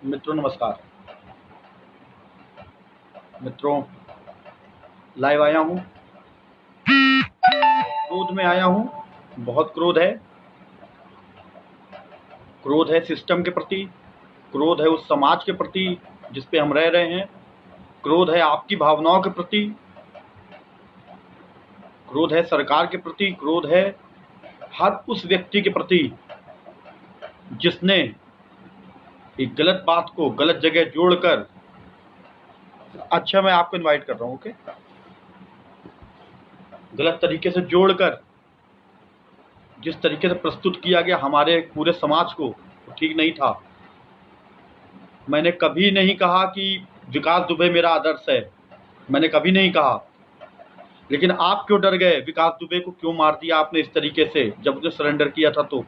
मित्रों नमस्कार। मित्रों, लाइव आया हूँ, क्रोध में आया हूँ। बहुत क्रोध है सिस्टम के प्रति, क्रोध है उस समाज के प्रति जिस पे हम रह रहे हैं, क्रोध है आपकी भावनाओं के प्रति, क्रोध है सरकार के प्रति, क्रोध है हर उस व्यक्ति के प्रति जिसने एक गलत बात को गलत जगह जोड़कर। अच्छा, मैं आपको इनवाइट कर रहा हूँ। ओके, गलत तरीके से जोड़कर जिस तरीके से प्रस्तुत किया गया हमारे पूरे समाज को, वो ठीक नहीं था। मैंने कभी नहीं कहा कि विकास दुबे मेरा आदर्श है, मैंने कभी नहीं कहा। लेकिन आप क्यों डर गए? विकास दुबे को क्यों मार दिया आपने इस तरीके से जब उसने सरेंडर किया था? तो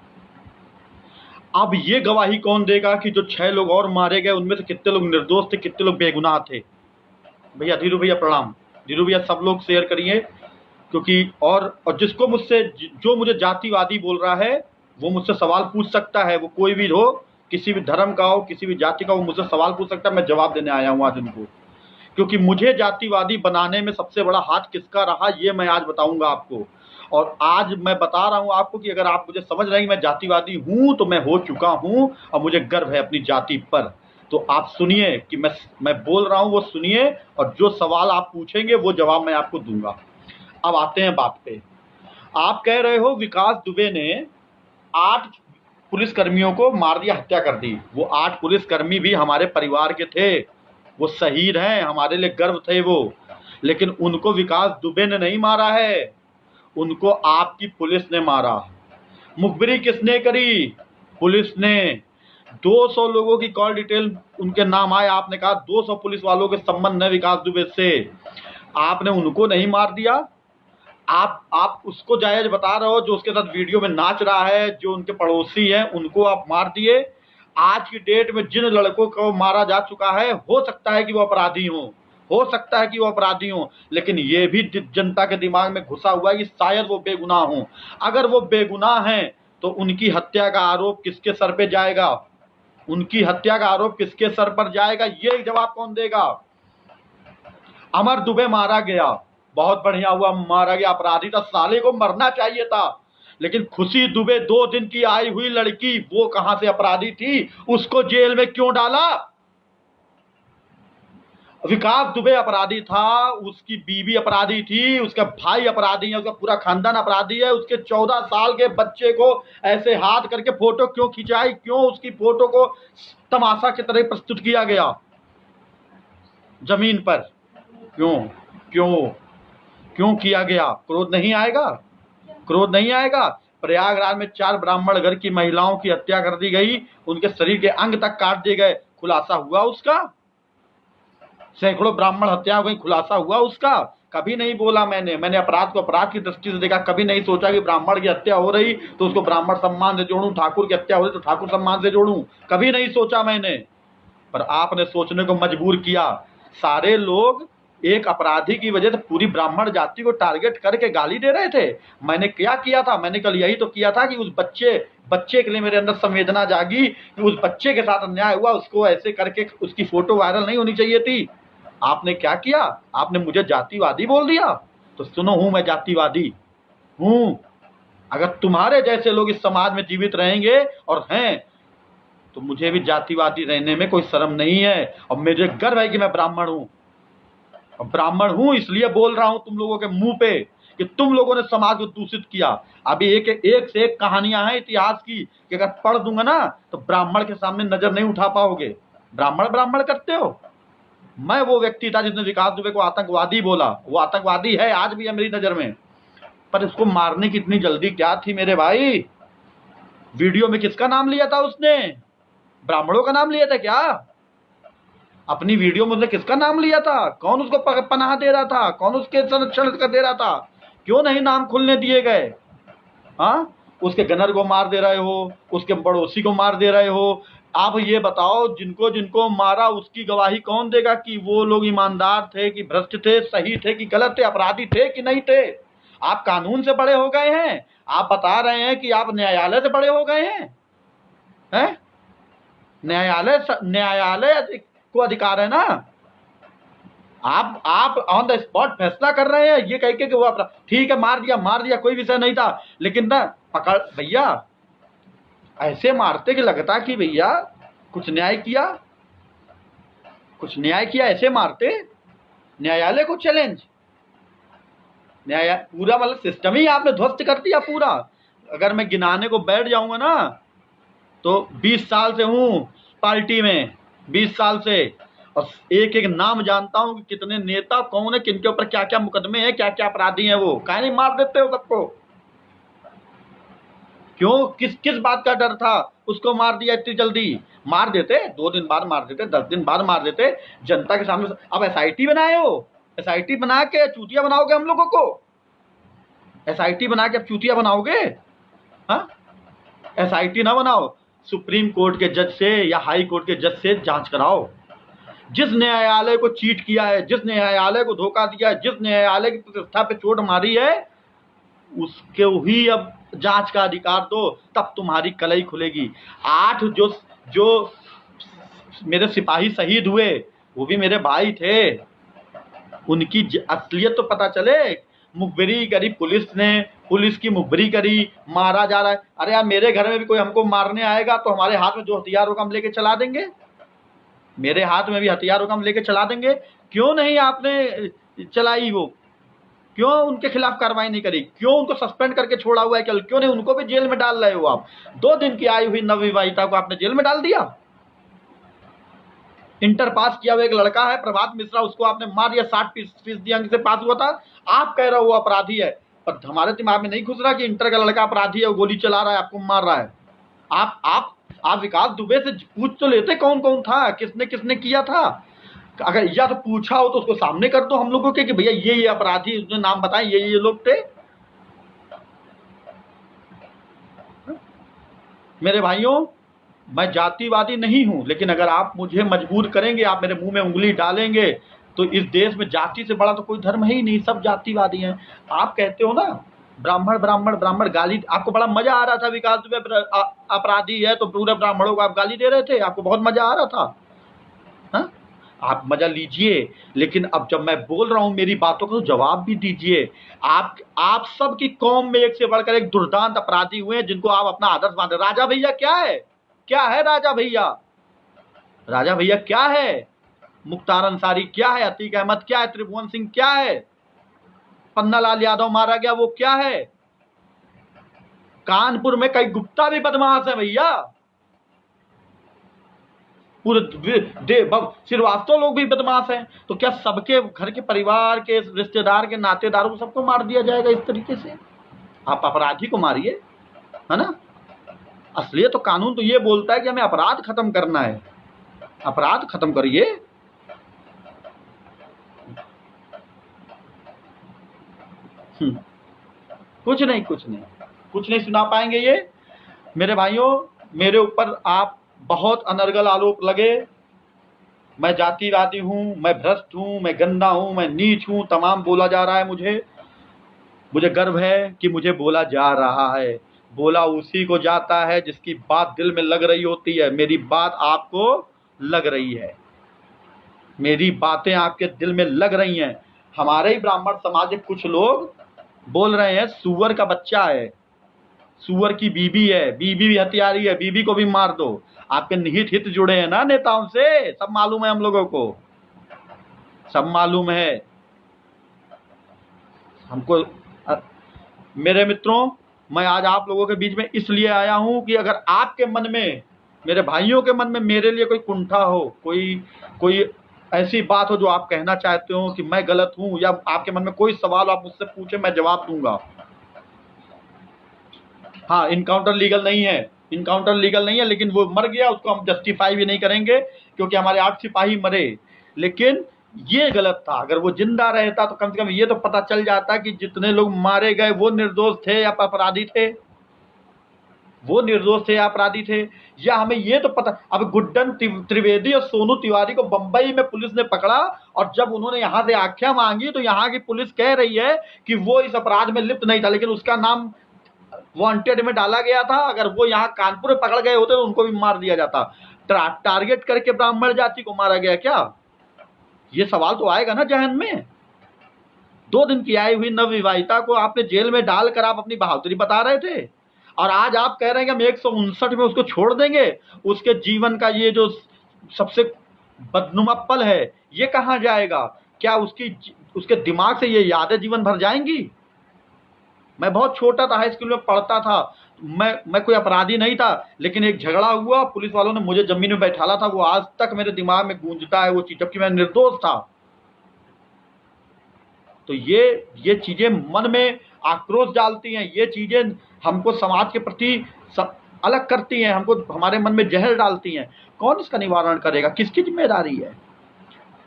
अब ये गवाही कौन देगा कि जो 6 लोग और मारे गए उनमें से कितने लोग निर्दोष थे, कितने लोग बेगुनाह थे? भैया, धीरू भैया प्रणाम। धीरू भैया सब लोग शेयर करिए, क्योंकि और जिसको मुझसे जो मुझे जातिवादी बोल रहा है वो मुझसे सवाल पूछ सकता है। वो कोई भी हो, किसी भी धर्म का हो, किसी भी जाति का हो, मुझसे सवाल पूछ सकता है। मैं जवाब देने आया हूँ आज उनको, क्योंकि मुझे जातिवादी बनाने में सबसे बड़ा हाथ किसका रहा ये मैं आज बताऊंगा आपको। और आज मैं बता रहा हूं आपको कि अगर आप मुझे समझ रहे हैं कि मैं जातिवादी हूं तो मैं हो चुका हूं और मुझे गर्व है अपनी जाति पर। तो आप सुनिए कि मैं बोल रहा हूं वो सुनिए, और जो सवाल आप पूछेंगे वो जवाब मैं आपको दूंगा। अब आते हैं बात पे। आप कह रहे हो विकास दुबे ने 8 पुलिसकर्मियों को मार दिया, हत्या कर दी। वो 8 पुलिसकर्मी भी हमारे परिवार के थे, वो शहीद हैं, हमारे लिए गर्व थे वो। लेकिन उनको विकास दुबे ने नहीं मारा है, उनको आपकी पुलिस ने मारा। मुखबिरी किसने करी? पुलिस ने। 200 लोगों की कॉल डिटेल उनके नाम आए, आपने कहा 200 पुलिस वालों के संबंध है विकास दुबे से, आपने उनको नहीं मार दिया। आप उसको जायज बता रहे हो जो उसके साथ वीडियो में नाच रहा है, जो उनके पड़ोसी हैं उनको आप मार दिए। आज की डेट में जिन लड़कों को मारा जा चुका है, हो सकता है कि वो अपराधी हो सकता है कि वो अपराधी हो, लेकिन ये भी जनता के दिमाग में घुसा हुआ है कि शायद वो बेगुनाह हो। अगर वो बेगुनाह हैं तो उनकी हत्या का आरोप किसके सर पे जाएगा? उनकी हत्या का आरोप किसके सर पर जाएगा? ये जवाब कौन देगा? अमर दुबे मारा गया, बहुत बढ़िया हुआ, मारा गया, अपराधी था, साले को मरना चाहिए था। लेकिन खुशी दुबे 2 दिन की आई हुई लड़की, वो कहां से अपराधी थी? उसको जेल में क्यों डाला? विकास दुबे अपराधी था, उसकी बीवी अपराधी थी, उसका भाई अपराधी है, उसका पूरा खानदान अपराधी है। उसके 14 साल के बच्चे को ऐसे हाथ करके फोटो क्यों खिंचाई? क्यों उसकी फोटो को तमाशा की तरह प्रस्तुत किया गया जमीन पर? क्यों क्यों क्यों किया गया? क्रोध नहीं आएगा? क्रोध नहीं आएगा? प्रयागराज में 4 ब्राह्मण घर की महिलाओं की हत्या कर दी गई, उनके शरीर के अंग तक काट दिए गए, खुलासा हुआ उसका। सैकड़ों ब्राह्मण हत्या हो गई, खुलासा हुआ उसका। कभी नहीं बोला मैंने अपराध को अपराध की दृष्टि से देखा। कभी नहीं सोचा कि ब्राह्मण की हत्या हो रही तो उसको ब्राह्मण सम्मान से जोड़ूं, ठाकुर की हत्या हो रही तो ठाकुर सम्मान से जोड़ूं। कभी नहीं सोचा मैंने, पर आपने सोचने को मजबूर किया। सारे लोग एक अपराधी की वजह से पूरी ब्राह्मण जाति को टारगेट करके गाली दे रहे थे। मैंने क्या किया था? मैंने कल यही तो किया था कि उस बच्चे के लिए मेरे अंदर संवेदना जागी कि उस बच्चे के साथ अन्याय हुआ, उसको ऐसे करके उसकी फोटो वायरल नहीं होनी चाहिए थी। आपने क्या किया? आपने मुझे जातिवादी बोल दिया। तो सुनो, हूं मैं जातिवादी हूं। अगर तुम्हारे जैसे लोग इस समाज में जीवित रहेंगे और हैं तो मुझे भी जातिवादी रहने में कोई शर्म नहीं है। और मुझे गर्व है कि मैं ब्राह्मण हूं, और ब्राह्मण हूं इसलिए बोल रहा हूं तुम लोगों के मुंह पे कि तुम लोगों ने समाज को दूषित किया। अभी एक से एक कहानियां हैं इतिहास की कि अगर पढ़ दूंगा ना तो ब्राह्मण के सामने नजर नहीं उठा पाओगे। ब्राह्मण ब्राह्मण करते हो। मैं वो व्यक्ति था जिसने विकास दुबे को आतंकवादी बोला। वो आतंकवादी है, आज भी है मेरी नजर में, पर इसको मारने की इतनी जल्दी क्या थी मेरे भाई? वीडियो में किसका नाम लिया था उसने? ब्राह्मणों का नाम लिया था क्या? अपनी वीडियो में उसने किसका नाम लिया था? कौन उसको पनाह दे रहा था? कौन उसके संरक्षण कर दे रहा था? क्यों नहीं नाम खुलने दिए गए? हाँ, उसके गनर को मार दे रहे हो, उसके पड़ोसी को मार दे रहे हो। आप ये बताओ, जिनको जिनको मारा उसकी गवाही कौन देगा कि वो लोग ईमानदार थे कि भ्रष्ट थे, सही थे कि गलत थे, अपराधी थे कि नहीं थे? आप कानून से बड़े हो गए हैं, आप बता रहे हैं कि आप न्यायालय से बड़े हो गए हैं। न्यायालय को अधिकार है ना। आप ऑन द स्पॉट फैसला कर रहे हैं ये कह के कि वो ठीक है मार दिया कोई विषय नहीं था, लेकिन ना पकड़ भैया ऐसे मारते कि लगता कि भैया कुछ न्याय किया ऐसे मारते। न्यायालय को चैलेंज, पूरा मतलब सिस्टम ही आपने ध्वस्त कर दिया पूरा। अगर मैं गिनाने को बैठ जाऊंगा ना तो 20 साल से हूं पार्टी में, 20 साल से, और एक एक नाम जानता हूं कि कितने नेता कौन है, किनके ऊपर क्या क्या मुकदमे हैं, क्या क्या अपराधी हैं। वो काहे नहीं मार देते हो सबको? क्यों? किस बात का डर था? उसको मार दिया इतनी जल्दी। मार देते 2 दिन बाद, मार देते 10 दिन बाद, मार देते जनता के सामने। अब SIT बनाए हो, SIT बना के चूतिया बनाओगे हम लोगों को? SIT बना के अब चूतिया बनाओगे? हाँ, SIT ना बनाओ, सुप्रीम कोर्ट के जज से या हाई कोर्ट के जज से जांच कराओ। जिस न्यायालय को चीट किया है, जिस न्यायालय को धोखा दिया है, जिस न्यायालय की प्रतिष्ठा पे चोट मारी है, उसको ही अब जांच का अधिकार दो, तब तुम्हारी कलई खुलेगी। 8 जो मेरे सिपाही शहीद हुए वो भी मेरे भाई थे, उनकी असलियत तो पता चले। मुखबिरी करी पुलिस ने, पुलिस की मुखबिरी करी, मारा जा रहा है। अरे यार मेरे घर में भी कोई हमको मारने आएगा तो हमारे हाथ में जो हथियार होगा हम लेके चला देंगे, मेरे हाथ में भी हथियार होगा हम लेके चला देंगे। क्यों नहीं आपने चलाई? वो क्यों उनके खिलाफ कार्रवाई नहीं करी? क्यों उनको सस्पेंड करके छोड़ा हुआ है? क्यों नहीं उनको भी जेल में डाल रहे हो आप? 2 दिन की आई हुई नवविवाहिता को आपने जेल में डाल दिया। इंटर पास किया हुआ एक लड़का है प्रभात मिश्रा, उसको आपने मार दिया, 60% अंक से पास हुआ था। आप कह रहे हो वो अपराधी है, पर हमारे दिमाग में नहीं घुस रहा कि इंटर का लड़का अपराधी है, वो गोली चला रहा है, आपको मार रहा है। आप विकास दुबे से पूछ तो लेते कौन कौन था, किसने किसने किया था। अगर या तो पूछा हो तो उसको सामने कर दो हम लोगों के कि भैया ये अपराधी, उसने नाम बताए, ये लोग थे। मेरे भाइयों, मैं जातिवादी नहीं हूं, लेकिन अगर आप मुझे मजबूर करेंगे, आप मेरे मुंह में उंगली डालेंगे, तो इस देश में जाति से बड़ा तो कोई धर्म है ही नहीं, सब जातिवादी हैं। आप कहते हो ना ब्राह्मण ब्राह्मण ब्राह्मण, गाली, आपको बड़ा मजा आ रहा था विकास दुबे अपराधी है तो पूरे ब्राह्मणों को आप गाली दे रहे थे, आपको बहुत मजा आ रहा था। हाँ, आप मजा लीजिए, लेकिन अब जब मैं बोल रहा हूं मेरी बातों को तो जवाब भी दीजिए। आप सब की कौम में एक से बढ़कर एक दुर्दांत अपराधी हुए हैं जिनको आप अपना आदर्श मानते। राजा भैया क्या है? क्या है राजा भैया? राजा भैया क्या है? मुख्तार अंसारी क्या है? अतीक अहमद क्या है? त्रिभुवन सिंह क्या है? पन्नालाल यादव मारा गया वो क्या है? कानपुर में कई गुप्ता भी बदमाश है भैया, पूरे श्रीवास्तव लोग भी बदमाश हैं। तो क्या सबके घर के परिवार के रिश्तेदार के नातेदारों को सबको मार दिया जाएगा इस तरीके से? आप अपराधी को मारिए, है ना। असलियत तो कानून तो ये बोलता है कि हमें अपराध खत्म करना है, अपराध खत्म करिए। कुछ नहीं सुना पाएंगे ये। मेरे भाइयों, मेरे ऊपर आप बहुत अनर्गल आरोप लगे, मैं जातिवादी हूं, मैं भ्रष्ट हूं, मैं गंदा हूं, मैं नीच हूं, तमाम बोला जा रहा है। मुझे गर्व है कि मुझे बोला जा रहा है। बोला उसी को जाता है जिसकी बात दिल में लग रही होती है। मेरी बात आपको लग रही है, मेरी बातें आपके दिल में लग रही हैं। हमारे ही ब्राह्मण समाज के कुछ लोग बोल रहे हैं सुअर का बच्चा है, सुअर की बीबी है, बीबी भी हथियारी है, बीबी को भी मार दो। आपके निहित हित जुड़े हैं ना नेताओं से, सब मालूम है हम लोगों को, सब मालूम है हमको। मेरे मित्रों, मैं आज आप लोगों के बीच में इसलिए आया हूं कि अगर आपके मन में, मेरे भाइयों के मन में मेरे लिए कोई कुंठा हो, कोई ऐसी बात हो जो आप कहना चाहते हो कि मैं गलत हूं, या आपके मन में कोई सवाल आप मुझसे पूछे, मैं जवाब दूंगा। हाँ, इनकाउंटर लीगल नहीं है, लेकिन वो मर गया, उसको हम जस्टिफाई भी नहीं करेंगे क्योंकि हमारे 8 सिपाही मरे। लेकिन ये गलत था। अगर वो जिंदा रहता तो कम से कम ये तो पता चल जाता कि जितने लोग मारे गए वो निर्दोष थे या अपराधी थे, वो निर्दोष थे या अपराधी थे, या हमें ये तो पता। अब गुड्डन त्रिवेदी और सोनू तिवारी को बंबई में पुलिस ने पकड़ा, और जब उन्होंने यहां से आख्या मांगी तो यहाँ की पुलिस कह रही है कि वो इस अपराध में लिप्त नहीं था, लेकिन उसका नाम वांटेड में डाला गया था। अगर वो यहाँ कानपुर में पकड़ गए होते तो उनको भी मार दिया जाता। टारगेट करके ब्राह्मण जाति को मारा गया क्या? ये सवाल तो आएगा ना जहन में। 2 दिन की आई हुई नवविवाहिता को आपने जेल में डालकर आप अपनी बहादुरी बता रहे थे, और आज आप कह रहे हैं कि हम 159 में उसको छोड़ देंगे। उसके जीवन का ये जो सबसे बदनुमा पल है, ये कहाँ जाएगा? क्या उसके दिमाग से ये यादें जीवन भर जाएंगी? मैं बहुत छोटा था, हाई स्कूल में पढ़ता था, मैं कोई अपराधी नहीं था, लेकिन एक झगड़ा हुआ, पुलिस वालों ने मुझे जमीन में बैठाला था, वो आज तक मेरे दिमाग में गूंजता है वो चीज, जबकि मैं निर्दोष था। तो ये चीजें मन में आक्रोश डालती हैं, ये चीजें हमको समाज के प्रति अलग करती हैं, हमको हमारे मन में जहर डालती हैं। कौन इसका निवारण करेगा? किसकी जिम्मेदारी है?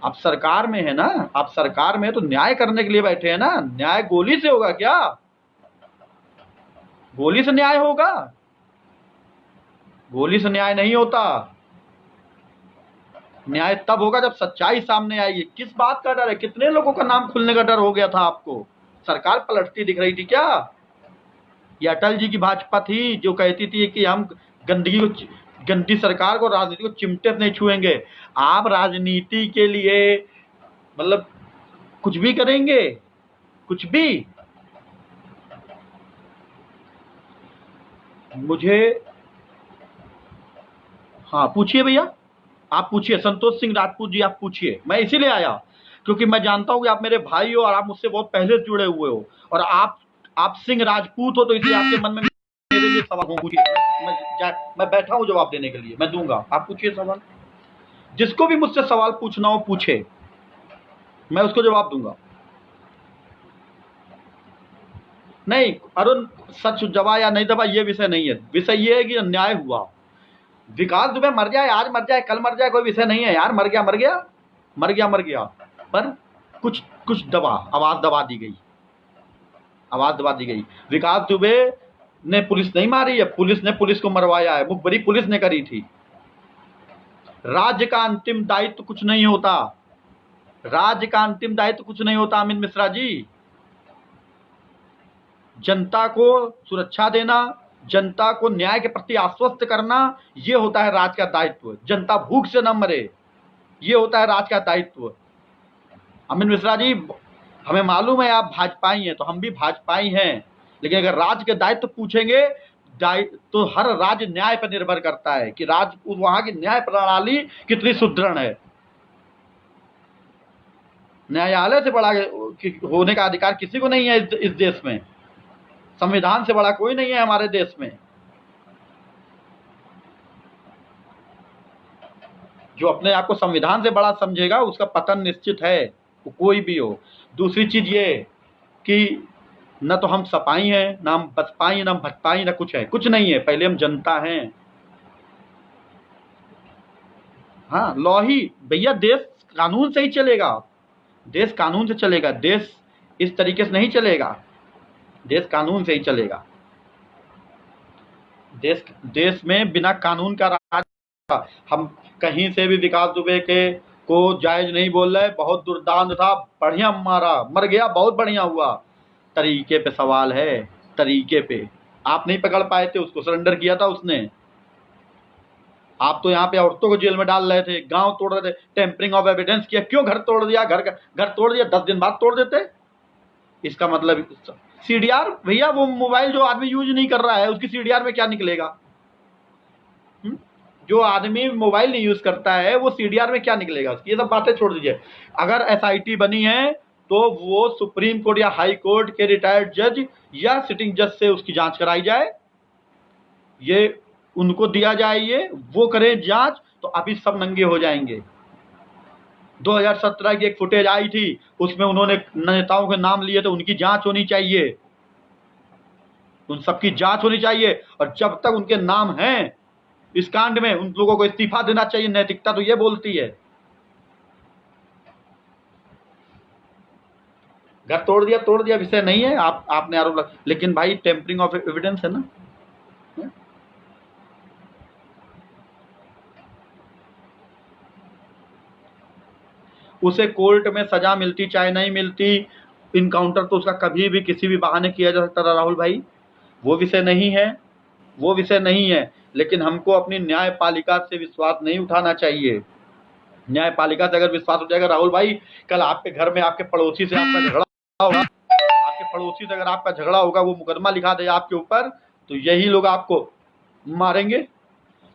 आप सरकार में है ना, आप सरकार में तो न्याय करने के लिए बैठे हैं ना। न्याय गोली से होगा क्या? गोली से न्याय होगा? गोली से न्याय नहीं होता। न्याय तब होगा जब सच्चाई सामने आएगी। किस बात का डर है? कितने लोगों का नाम खुलने का डर हो गया था आपको? सरकार पलटती दिख रही थी क्या? ये अटल जी की भाजपा थी जो कहती थी कि हम गंदी सरकार को, राजनीति को चिमटे नहीं छुएंगे। आप राजनीति के लिए मतलब कुछ भी करेंगे, कुछ भी। मुझे हाँ पूछिए भैया, आप पूछिए। संतोष सिंह राजपूत जी आप पूछिए। मैं इसीलिए आया क्योंकि मैं जानता हूं कि आप मेरे भाई हो और आप मुझसे बहुत पहले जुड़े हुए हो, और आप सिंह राजपूत हो, तो इसलिए आपके मन में मेरे लिए सवाल हो। पूछिए, मैं बैठा हूं जवाब देने के लिए, मैं दूंगा। आप पूछिए सवाल, जिसको भी मुझसे सवाल पूछना हो पूछे, मैं उसको जवाब दूंगा। नहीं अरुण, सच दबा या नहीं दबा ये विषय नहीं है। विषय ये है कि अन्याय हुआ। विकास दुबे मर जाए, आज मर जाए, कल मर जाए, कोई विषय नहीं है यार। मर गया, पर कुछ दबा, आवाज दबा दी गई। विकास दुबे ने पुलिस नहीं मारी है, पुलिस ने पुलिस को मरवाया है, मुखबरी पुलिस ने करी थी। राज्य का अंतिम दायित्व कुछ नहीं होता। अमित मिश्रा जी, जनता को सुरक्षा देना, जनता को न्याय के प्रति आश्वस्त करना, ये होता है राज का दायित्व। जनता भूख से न मरे, ये होता है राज का दायित्व। अमित मिश्रा जी, हमें मालूम है आप भाजपाई हैं, तो हम भी भाजपाई हैं, लेकिन अगर राज के दायित्व पूछेंगे तो हर राज्य न्याय पर निर्भर करता है कि वहां की न्याय प्रणाली कितनी सुदृढ़ है। न्यायालय से बड़ा होने का अधिकार किसी को नहीं है इस देश में। संविधान से बड़ा कोई नहीं है हमारे देश में। जो अपने आप को संविधान से बड़ा समझेगा उसका पतन निश्चित है, वो कोई भी हो। दूसरी चीज ये कि न तो हम सपाई हैं, ना हम बसपाई, ना हम भटपाई, ना कुछ है, कुछ नहीं है। पहले हम जनता हैं। हाँ, लॉ ही भैया, देश कानून से ही चलेगा। देश कानून से चलेगा, देश इस तरीके से नहीं चलेगा। देश कानून से ही चलेगा। देश में बिना कानून का राज। हम कहीं से भी विकास दुबे को जायज नहीं बोल रहे। बहुत दुर्दांत था, बढ़िया मारा, मर गया, बहुत बढ़िया हुआ। तरीके पे सवाल है, तरीके पे। आप नहीं पकड़ पाए थे उसको, सरेंडर किया था उसने। आप तो यहाँ पे औरतों को जेल में डाल रहे थे, गांव तोड़ रहे थे, टेम्परिंग ऑफ एविडेंस किया। क्यों घर तोड़ दिया? घर तोड़ दिया, 10 दिन बाद तोड़ देते। इसका मतलब सीडीआर भैया, वो मोबाइल जो आदमी यूज नहीं कर रहा है उसकी सीडीआर में क्या निकलेगा? जो आदमी मोबाइल नहीं यूज करता है वो सीडीआर में क्या निकलेगा उसकी? ये सब बातें छोड़ दीजिए। अगर एसआईटी बनी है तो वो सुप्रीम कोर्ट या हाई कोर्ट के रिटायर्ड जज या सिटिंग जज से उसकी जांच कराई जाए, ये उनको दिया जाए, ये वो करें जांच, तो अभी सब नंगे हो जाएंगे। 2017 की एक फुटेज आई थी, उसमें उन्होंने नेताओं के नाम लिए, तो उनकी जांच होनी चाहिए, उन सबकी जांच होनी चाहिए। और जब तक उनके नाम हैं इस कांड में, उन लोगों को इस्तीफा देना चाहिए। नैतिकता तो ये बोलती है। घर तोड़ दिया विषय नहीं है। आपने आरोप, लेकिन भाई टेम्परिंग ऑफ एविडेंस है ना। उसे कोर्ट में सजा मिलती चाहे नहीं मिलती, इनकाउंटर तो उसका कभी भी किसी भी बहाने किया जा सकता था राहुल भाई। वो विषय नहीं है। लेकिन हमको अपनी न्यायपालिका से विश्वास नहीं उठाना चाहिए। न्यायपालिका से अगर विश्वास उठ जाएगा, राहुल भाई, कल आपके घर में आपके पड़ोसी से आपका झगड़ा होगा, आपके पड़ोसी से अगर आपका झगड़ा होगा, वो मुकदमा लिखा दे आपके ऊपर, तो यही लोग आपको मारेंगे।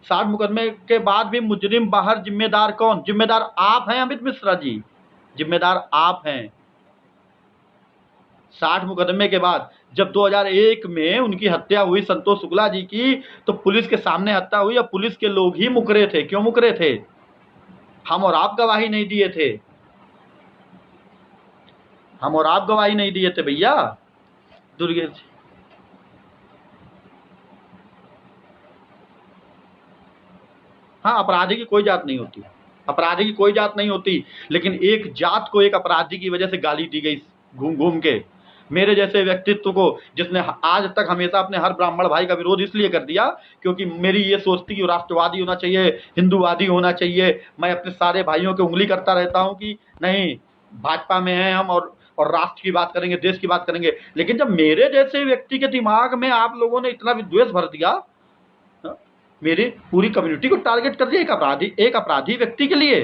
60 मुकदमे के बाद भी मुजरिम बाहर, जिम्मेदार कौन? जिम्मेदार आप हैं अमित मिश्रा जी, जिम्मेदार आप हैं। 60 मुकदमे के बाद जब 2001 में उनकी हत्या हुई संतोष शुक्ला जी की, तो पुलिस के सामने हत्या हुई और पुलिस के लोग ही मुकरे थे। क्यों मुकरे थे? हम और आप गवाही नहीं दिए थे, हम और आप गवाही नहीं दिए थे भैया। दुर्गे हाँ, अपराधी की कोई जात नहीं होती, अपराधी की कोई जात नहीं होती, लेकिन एक जात को एक अपराधी की वजह से गाली दी गई घूम घूम के। मेरे जैसे व्यक्तित्व को, जिसने आज तक हमेशा अपने हर ब्राह्मण भाई का विरोध इसलिए कर दिया क्योंकि मेरी ये सोच थी कि राष्ट्रवादी होना चाहिए, हिंदूवादी होना चाहिए। मैं अपने सारे भाइयों की उंगली करता रहता हूँ कि नहीं, भाजपा में हैं हम और राष्ट्र की बात करेंगे, देश की बात करेंगे। लेकिन जब मेरे जैसे व्यक्ति के दिमाग में आप लोगों ने इतना विद्वेष भर दिया, मेरी पूरी कम्युनिटी को टारगेट कर दिया एक अपराधी व्यक्ति के लिए,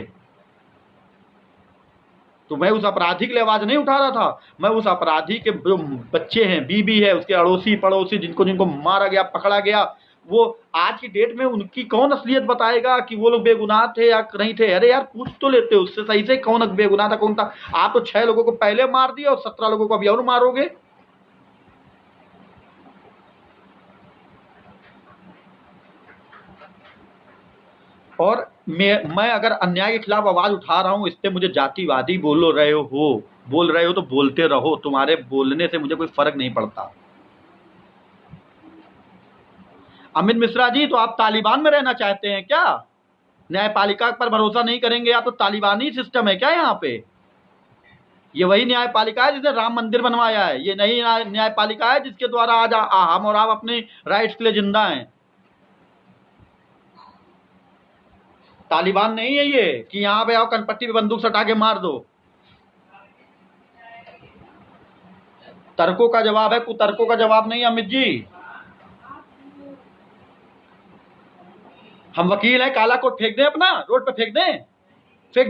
तो मैं उस अपराधी के लिए आवाज नहीं उठा रहा था। मैं उस अपराधी के जो बच्चे हैं, बीबी है, उसके अड़ोसी पड़ोसी, जिनको जिनको मारा गया, पकड़ा गया, वो आज की डेट में उनकी कौन असलियत बताएगा कि वो लोग बेगुनाह थे या नहीं थे? अरे यार, पूछ तो लेते उससे सही से, कौन बेगुनाह था कौन था। आप तो 6 लोगों को पहले मार दिया और 17 लोगों को अभी और मारोगे। और मैं अगर अन्याय के खिलाफ आवाज उठा रहा हूं, इस पे मुझे जातिवादी बोल रहे हो तो बोलते रहो, तुम्हारे बोलने से मुझे कोई फर्क नहीं पड़ता। अमित मिश्रा जी, तो आप तालिबान में रहना चाहते हैं क्या? न्यायपालिका पर भरोसा नहीं करेंगे आप, तो तालिबानी सिस्टम है क्या यहाँ पे? ये वही न्यायपालिका है जिसने राम मंदिर बनवाया है, ये नई न्यायपालिका है जिसके द्वारा आज हम और आप अपने राइट्स के लिए जिंदा हैं। तालिबान नहीं है ये कि यहाँ पे आओ कनपट्टी पे बंदूक सटा के मार दो। तर्कों का जवाब है, कुतर्कों का जवाब नहीं। अमित जी, हम वकील हैं, काला कोट फेंक दें अपना, रोड पे फेंक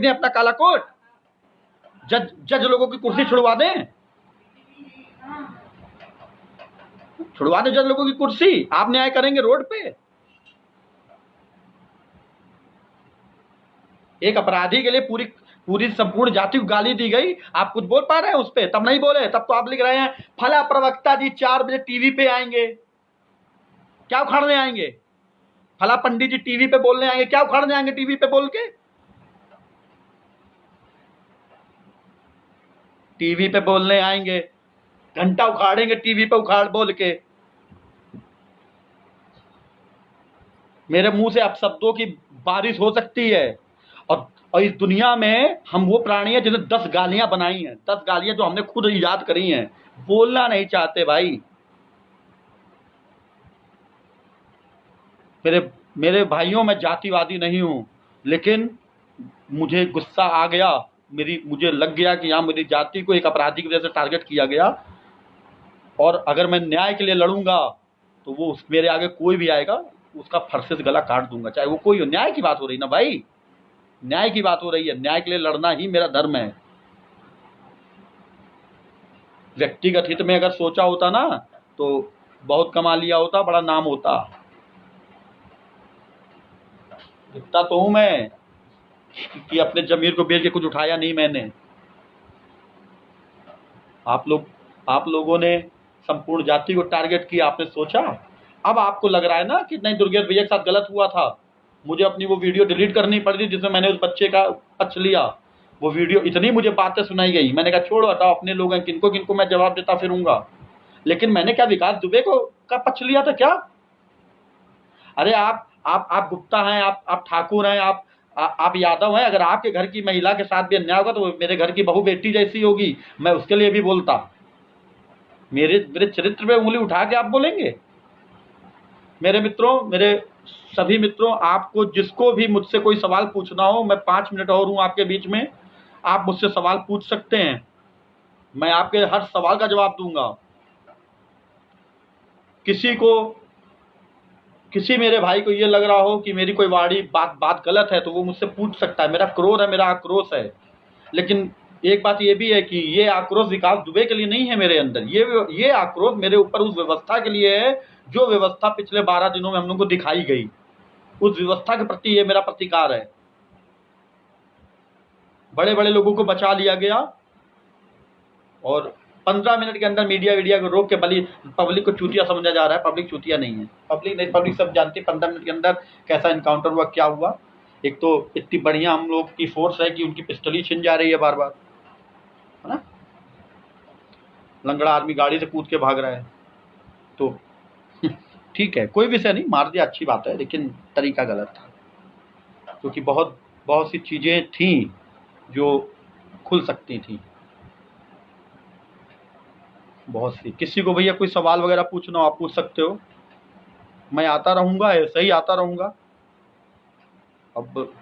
दें अपना काला कोट, जज लोगों की कुर्सी छुड़वा दें जज लोगों की कुर्सी। आप न्याय करेंगे रोड पे? एक अपराधी के लिए पूरी संपूर्ण जाति को गाली दी गई, आप कुछ बोल पा रहे हैं उस पे? तब नहीं बोले, तब तो आप लिख रहे हैं फला प्रवक्ता जी 4 बजे टीवी पे आएंगे। क्या उखाड़ने आएंगे? फला पंडित जी टीवी पे बोलने आएंगे, क्या उखाड़ने आएंगे टीवी पे बोल के? टीवी पे बोलने आएंगे, घंटा उखाड़ेंगे टीवी पे उखाड़ बोल के। मेरे मुंह से अपशब्दों की बारिश हो सकती है, और इस दुनिया में हम वो प्राणी हैं जिन्हें 10 गालियां बनाई हैं, 10 गालियां जो हमने खुद ईजाद करी हैं। बोलना नहीं चाहते भाई। मेरे भाइयों, मैं जातिवादी नहीं हूं, लेकिन मुझे गुस्सा आ गया, मुझे लग गया कि यहाँ मेरी जाति को एक अपराधी की वजह से टारगेट किया गया, और अगर मैं न्याय के लिए लड़ूंगा तो वो मेरे आगे कोई भी आएगा उसका फरसे से गला काट दूंगा, चाहे वो कोई हो। न्याय की बात हो रही ना भाई, न्याय की बात हो रही है। न्याय के लिए लड़ना ही मेरा धर्म है। व्यक्तिगत हित में अगर सोचा होता ना तो बहुत कमा लिया होता, बड़ा नाम होता। दिखता तो हूं मैं कि अपने जमीर को बेच के कुछ उठाया नहीं मैंने। आप लोगों ने संपूर्ण जाति को टारगेट किया, आपने सोचा। अब आपको लग रहा है ना कि नहीं, दुर्गेश भैया के साथ गलत हुआ था, मुझे अपनी वो वीडियो डिलीट करनी पड़ी थी जिसमें मैंने उस बच्चे का पक्ष लिया। वो वीडियो, इतनी मुझे बातें सुनाई गई, मैंने कहा छोड़ो हटाओ, अपने लोग हैं, किनको किनको मैं जवाब देता फिरूंगा। लेकिन मैंने क्या विकास दुबे का पक्ष लिया था क्या? अरे आप गुप्ता हैं, आप ठाकुर हैं, आप यादव हैं। अगर आपके घर की महिला के साथ भी अन्याय होगा तो मेरे घर की बहू बेटी जैसी होगी, मैं उसके लिए भी बोलता। मेरे चरित्र पे उंगली उठा के आप बोलेंगे? मेरे मित्रों, मेरे सभी मित्रों, आपको जिसको भी मुझसे कोई सवाल पूछना हो, मैं 5 मिनट और हूं आपके बीच में, आप मुझसे सवाल पूछ सकते हैं, मैं आपके हर सवाल का जवाब दूंगा। किसी को किसी मेरे भाई को ये लग रहा हो कि मेरी कोई वाणी बात गलत है तो वो मुझसे पूछ सकता है। मेरा क्रोध है, मेरा आक्रोश है, लेकिन एक बात ये भी है कि ये आक्रोश विकास दुबे के लिए नहीं है मेरे अंदर। ये आक्रोश मेरे ऊपर उस व्यवस्था के लिए है जो व्यवस्था पिछले 12 दिनों में हम लोग को दिखाई गई। उस व्यवस्था के प्रति ये मेरा प्रतिकार है। बड़े बड़े लोगों को बचा लिया गया और 15 मिनट के अंदर मीडिया को रोक के पब्लिक को चूतिया समझा जा रहा है। पब्लिक चूतिया नहीं है, पब्लिक सब जानती है 15 मिनट के अंदर कैसा इनकाउंटर हुआ, क्या हुआ। एक तो इतनी बढ़िया हम लोग की फोर्स है कि उनकी पिस्टल ही छिन जा रही है बार बार, है ना। लंगड़ा आदमी गाड़ी से कूद के भाग रहा है तो ठीक है, कोई विषय नहीं, मार दिया अच्छी बात है, लेकिन तरीका गलत था। क्योंकि बहुत सी चीजें थी जो खुल सकती थी, बहुत सी। किसी को भैया कोई सवाल वगैरह पूछना हो आप पूछ सकते हो। मैं आता रहूंगा, ऐसे ही आता रहूंगा। अब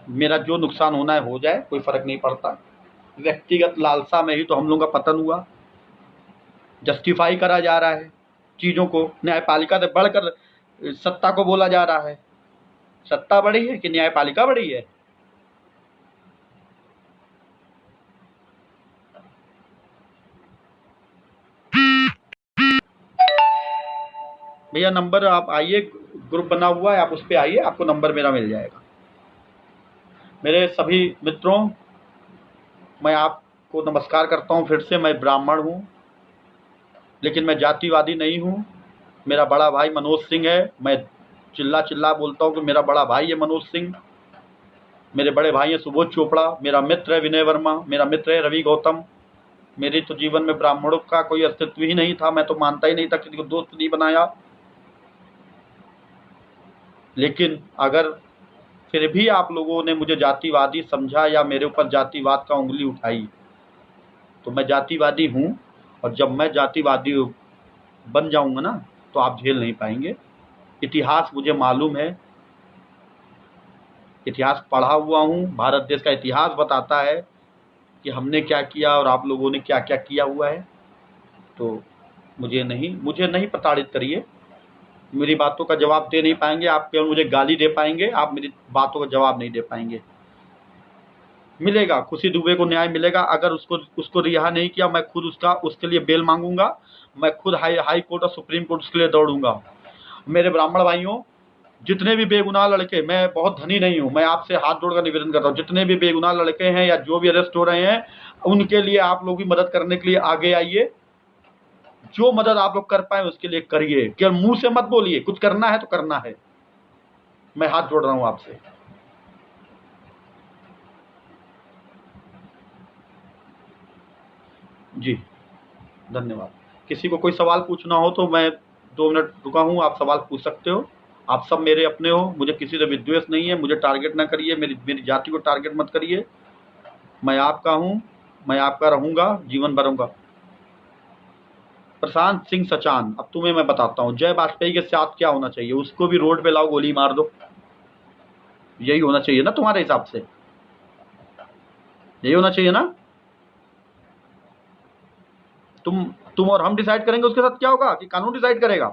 मेरा जो नुकसान होना है हो जाए, कोई फर्क नहीं पड़ता। व्यक्तिगत लालसा में ही तो हम लोगों का पतन हुआ। जस्टिफाई करा जा रहा है चीजों को, न्यायपालिका से बढ़कर सत्ता को बोला जा रहा है। सत्ता बड़ी है कि न्यायपालिका बड़ी है? भैया नंबर आप आइए, ग्रुप बना हुआ है, आप उस पर आइए, आपको नंबर मेरा मिल जाएगा। मेरे सभी मित्रों, मैं आपको नमस्कार करता हूं फिर से। मैं ब्राह्मण हूं, लेकिन मैं जातिवादी नहीं हूं। मेरा बड़ा भाई मनोज सिंह है। मैं चिल्ला बोलता हूं कि मेरा बड़ा भाई है मनोज सिंह। मेरे बड़े भाई हैं सुबोध चोपड़ा, मेरा मित्र है विनय वर्मा, मेरा मित्र है रवि गौतम। मेरी तो जीवन में ब्राह्मणों का कोई अस्तित्व ही नहीं था, मैं तो मानता ही नहीं था, किसी को दोस्त नहीं बनाया। लेकिन अगर फिर भी आप लोगों ने मुझे जातिवादी समझा या मेरे ऊपर जातिवाद का उंगली उठाई, तो मैं जातिवादी हूं। और जब मैं जातिवादी बन जाऊंगा ना, तो आप झेल नहीं पाएंगे। इतिहास मुझे मालूम है, इतिहास पढ़ा हुआ हूं। भारत देश का इतिहास बताता है कि हमने क्या किया और आप लोगों ने क्या क्या किया हुआ है। तो मुझे नहीं प्रताड़ित करिए। मेरी बातों का जवाब दे नहीं पाएंगे आप, केवल मुझे गाली दे पाएंगे, आप मेरी बातों का जवाब नहीं दे पाएंगे। मिलेगा, खुशी दुबे को न्याय मिलेगा। अगर उसको रिहा नहीं किया, मैं खुद उसके लिए बेल मांगूंगा। मैं खुद हाई कोर्ट और सुप्रीम कोर्ट उसके लिए दौड़ूंगा। मेरे ब्राह्मण भाइयों, जितने भी बेगुनाह लड़के, मैं बहुत धनी नहीं हूं, मैं आपसे हाथ जोड़कर निवेदन करता हूं, जितने भी बेगुनाह लड़के हैं या जो भी अरेस्ट हो रहे हैं, उनके लिए आप लोग भी मदद करने के लिए आगे आइए। जो मदद आप लोग कर पाए उसके लिए करिए, केवल मुंह से मत बोलिए। कुछ करना है तो करना है। मैं हाथ जोड़ रहा हूं आपसे। जी धन्यवाद। किसी को कोई सवाल पूछना हो तो मैं 2 मिनट रुका हूं, आप सवाल पूछ सकते हो। आप सब मेरे अपने हो, मुझे किसी से विद्वेष नहीं है। मुझे टारगेट ना करिए, मेरी जाति को टारगेट मत करिए। मैं आपका हूं, मैं आपका रहूंगा, जीवन भर रहूंगा। प्रशांत सिंह सचान, अब तुम्हें मैं बताता हूँ, जय वाजपेयी के साथ क्या होना चाहिए। उसको भी रोड पे लाओ, गोली मार दो। यही होना चाहिए ना तुम्हारे हिसाब से? यही होना चाहिए ना? तुम और हम डिसाइड करेंगे उसके साथ क्या होगा कि कानून डिसाइड करेगा?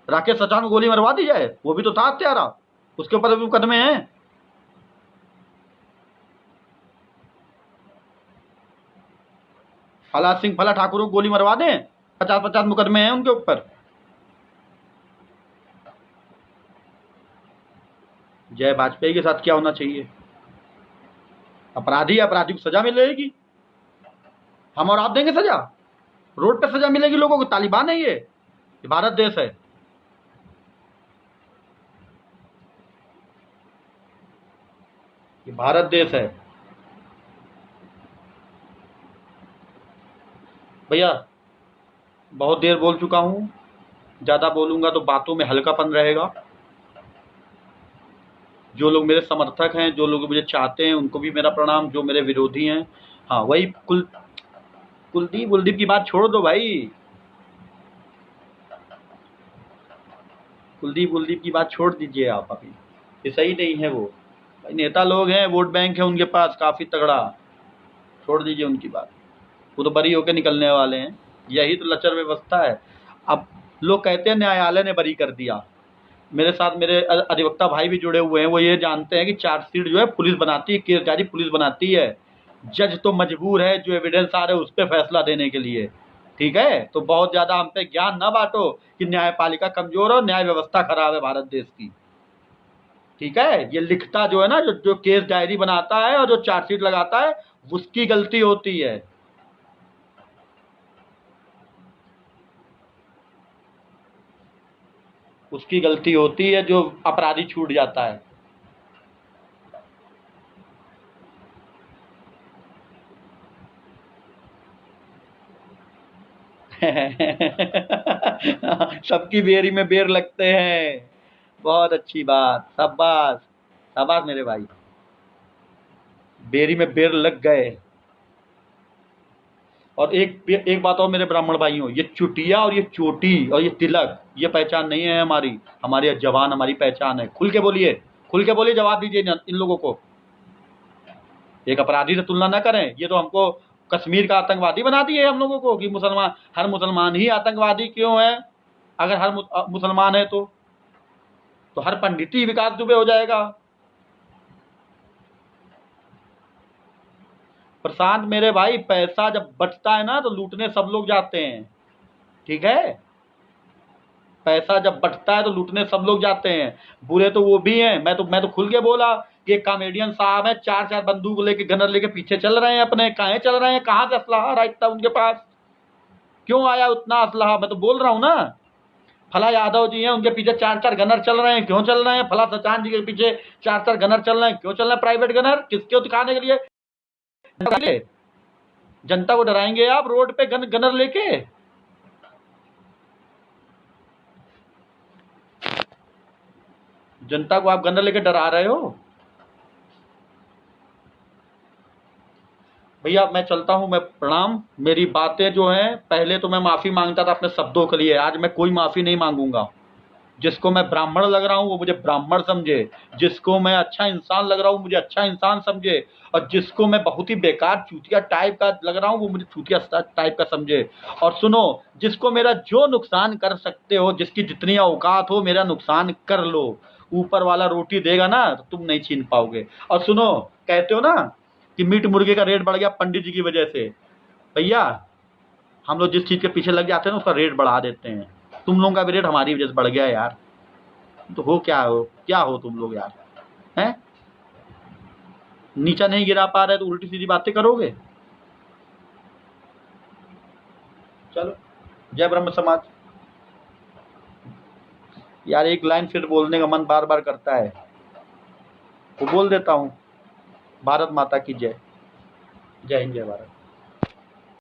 राकेश सचान को गोली मरवा दी जाए, वो भी तो था हत्यारा, उसके ऊपर भी मुकदमे हैं। फला सिंह फला ठाकुर को गोली मरवा दें, 50-50 मुकदमे हैं उनके ऊपर। जय वाजपेयी के साथ क्या होना चाहिए? अपराधी को सजा मिलेगी। हम और आप देंगे सजा? रोड पे सजा मिलेगी लोगों को? तालिबान है ये भारत देश है। ये भारत देश है भैया। बहुत देर बोल चुका हूं, ज्यादा बोलूंगा तो बातों में हल्कापन रहेगा। जो लोग मेरे समर्थक हैं, जो लोग मुझे चाहते हैं, उनको भी मेरा प्रणाम। जो मेरे विरोधी हैं, हाँ वही कुलदीप की बात छोड़ दो भाई। कुलदीप की बात छोड़ दीजिए आप अभी, ये सही नहीं है। वो भाई नेता लोग हैं, वोट बैंक है उनके पास काफी तगड़ा, छोड़ दीजिए उनकी बात। वो तो बरी होकर निकलने वाले हैं। यही तो लचर व्यवस्था है। अब लोग कहते हैं न्यायालय ने बरी कर दिया, मेरे साथ मेरे अधिवक्ता भाई भी जुड़े हुए हैं, वो ये जानते हैं कि चार्जशीट जो है पुलिस बनाती है, केस डायरी पुलिस बनाती है, जज तो मजबूर है जो एविडेंस आ रहे हैं उस पर फैसला देने के लिए। ठीक है, तो बहुत ज़्यादा हम पे ज्ञान ना बांटो कि न्यायपालिका कमज़ोर और न्याय व्यवस्था खराब है भारत देश की। ठीक है, ये लिखता जो है ना, जो केस डायरी बनाता है और जो चार्जशीट लगाता है, उसकी गलती होती है। उसकी गलती होती है, जो अपराधी छूट जाता है। सबकी बेरी में बेर लगते हैं। बहुत अच्छी बात, शाबाश शाबाश मेरे भाई, बेरी में बेर लग गए। और एक बात और मेरे ब्राह्मण भाइयों, ये चुटिया और ये चोटी और ये तिलक, ये पहचान नहीं है हमारी। हमारी जवान हमारी पहचान है। खुल के बोलिए, खुल के बोलिए, जवाब दीजिए इन लोगों को। एक अपराधी से तुलना ना करें। ये तो हमको कश्मीर का आतंकवादी बना दिए हम लोगों को कि मुसलमान, हर मुसलमान ही आतंकवादी क्यों है? अगर हर मुसलमान है तो हर पंडित ही विकास दुबे हो जाएगा। प्रशांत मेरे भाई, पैसा जब बचता है ना तो लूटने सब लोग जाते हैं। ठीक है, पैसा जब बचता है तो लूटने सब लोग जाते हैं, बुरे तो वो भी हैं। मैं तो खुल के बोला कि एक कॉमेडियन साहब है, 4 बंदूक लेके, गनर लेके पीछे चल रहे हैं अपने। काहे चल रहे हैं? कहाँ से असलहा आ रहा इतना उनके पास? क्यों आया उतना असलहा? मैं तो बोल रहा हूँ ना, फला यादव जी हैं, उनके पीछे 4 गनर चल रहे हैं। क्यों चल रहे हैं? फला सचान जी के पीछे 4 गनर चल रहे हैं। क्यों चल रहे हैं प्राइवेट गनर? किसको दिखाने के लिए? जनता को डराएंगे आप रोड पे गनर लेके? जनता को आप गनर लेके डरा रहे हो? भैया मैं चलता हूं, मैं प्रणाम। मेरी बातें जो हैं, पहले तो मैं माफी मांगता था अपने शब्दों के लिए, आज मैं कोई माफी नहीं मांगूंगा। जिसको मैं ब्राह्मण लग रहा हूं वो मुझे ब्राह्मण समझे, जिसको मैं अच्छा इंसान लग रहा हूं मुझे अच्छा इंसान समझे, और जिसको मैं बहुत ही बेकार चूतिया टाइप का लग रहा हूं वो मुझे चूतिया टाइप का समझे। और सुनो, जिसको मेरा जो नुकसान कर सकते हो, जिसकी जितनी औकात हो, मेरा नुकसान कर लो। ऊपर वाला रोटी देगा ना तो तुम नहीं छीन पाओगे। और सुनो, कहते हो ना कि मीट मुर्गे का रेट बढ़ गया पंडित जी की वजह से। भैया, हम लोग जिस चीज के पीछे लग जाते हैं ना उसका रेट बढ़ा देते हैं। तुम लोगों का भी रेट हमारी वजह से बढ़ गया यार। तो क्या हो तुम लोग यार? हैं? नीचा नहीं गिरा पा रहे तो उल्टी सीधी बातें करोगे? चलो, जय ब्रह्म समाज। यार एक लाइन फिर बोलने का मन बार बार करता है, वो बोल देता हूँ। भारत माता की जय। जय हिंद, जय भारत।